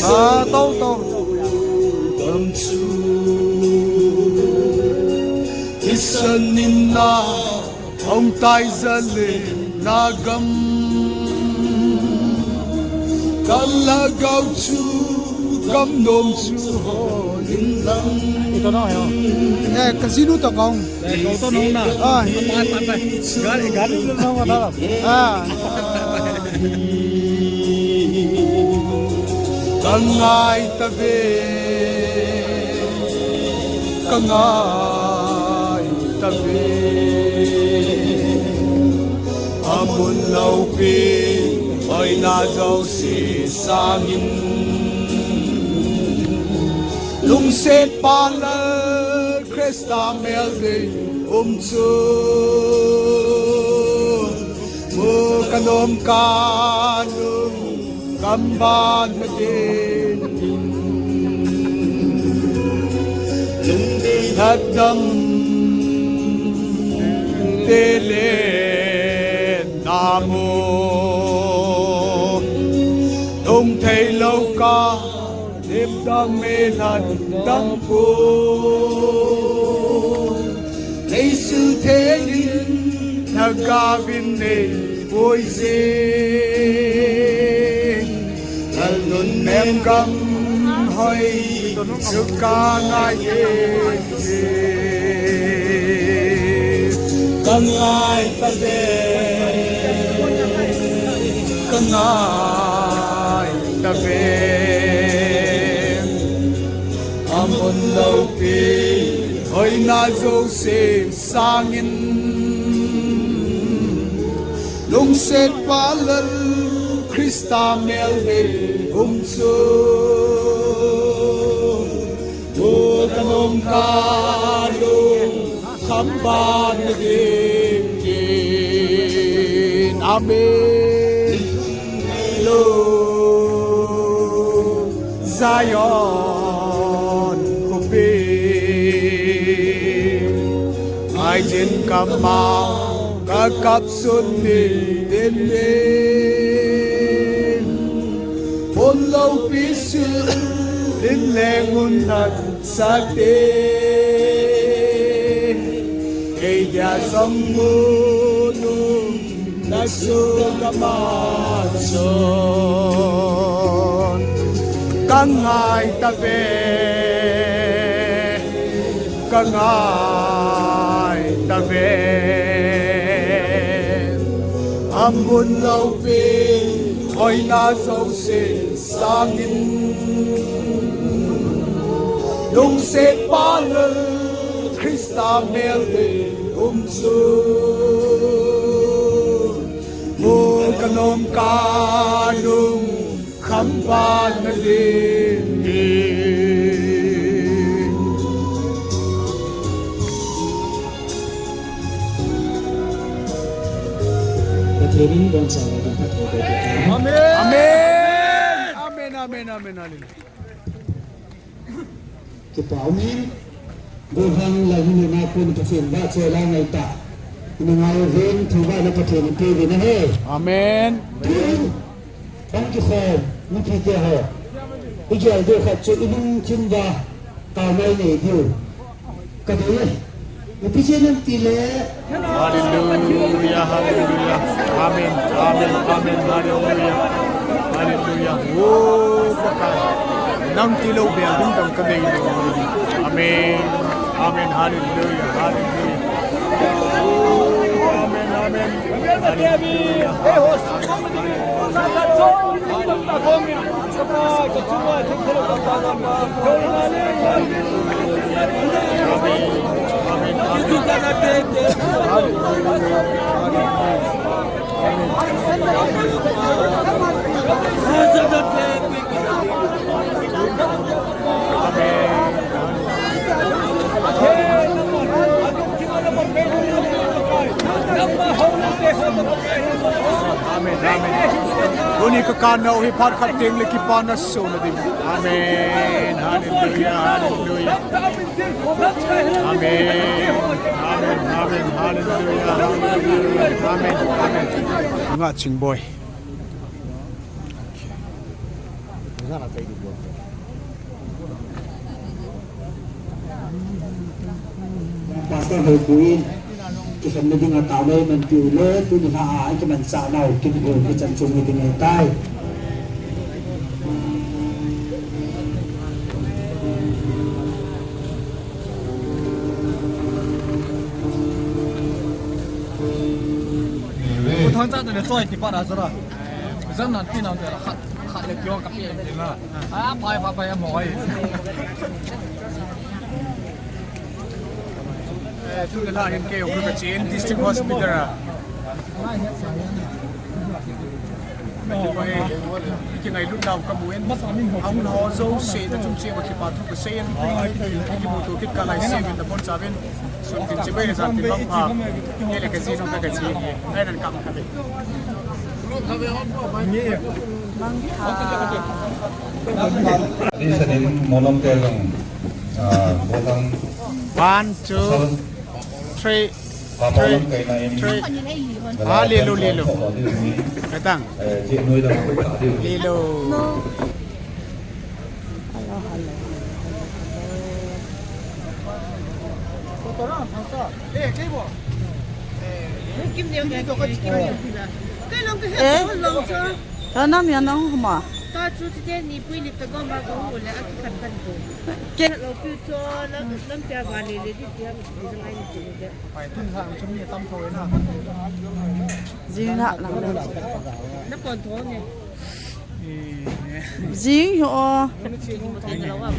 Tâu tâu tâm chú thì sân in na ông tai ra lệ na gam kan la gao chú gam nom chú ho in lang ito na kayo casino to kong Kau to nung na. Patay. Galing lang ako dalam. kangai tabe amun lau pi oi na dâu si sangin lung set pa la Krista mel de chu mu kanom kanung kamban magin lung di hadam tele namo tung thầy lâu ca đêm đang mê lần đắng phố lấy sư thế linh thà ga viên nề vui dên lần luận em găm hơi sự ca ngài càng ai ta về càng ai ta về amon lâu pi oi na zo se sangin lung set pa lal Krista mel de chu o kanom ka lung kamban din amen lo Zion kobe ai trên cam mau các cặp xuân đi đến đêm bốn lâu bí sư đến lẽ ngôn thật xác đê cây nhà sông mô nung đã xuống cả mặt tròn các ngài ta về các ngài ta về amun lâu pi oi na dâu sen sangin lung set pa lal Krista mel de chu mu kanom kanung kamban din Ini bangsa dan patut berdoa. Amen. Amen. Amen. Amen. Amen. Amen. Kita amin. Bukan lagi nak pun kesian baca lang ita. Ini ngawen coba nak kesian pilih ni he. Amen. Bang kesian mungkin dia he. Ijal dia kacau ini cinta tamai ni dia. Kadang tapi jangan pilih. Hallelujah, hallelujah. Amen, amen, amen, hallelujah. Hallelujah. Oh, baka nang tilaw ba yung tang kanay. Amen. Amen, hallelujah, hallelujah. Oh, amen, amen. Hallelujah. Amen, amen. Uni kakanaw hipat kating likipanas so na din. Amen. Hallelujah, hallelujah. Amen. Amen, amen, hallelujah, hallelujah. Amen, amen. Nga ching boy. Basta hukuin kita mendengar tahu menjual tu ni hal itu mensanau kita boleh cancung itu ngetai.我团长在那做一把那是吧？人那地上在那喊的叫个别人了，啊，拍也没。ทุกท่านเห็นเกี่ยวกับจีน district hospital อ่ะไม่ถึงว่ายังไงรุ่นเรากระบวนเอาหนอโซ่เสียแต่จุ่มเสียว่าที่ปาทุกเสียนที่มูตัวคิดกันไรเสียเป็นตะบนซาเวนส่วนที่จะไม่ได้สันติบังพาเนี่ยแหละกจีนของกจีนไอ้นั่นกำกันเลยDi sini molong telong, molong 1 2 3 molong kay na ini. 3 lilo datang Cik Noi dah buka dia. lilo Đó nó miệng nó không mà. ta chú chỉ để ni bui ni ta gom ba gom rồi ăn khăn khăn đồ. Cái lâu cứ cho lâm bia vào này để đi tiêm đi sang anh chị đấy. ไปทุ่งทางชมนี่ตั้มโทยนะ Dính hạ lắm đây. Nó còn thốn này. Dính hả? Cái lâu à.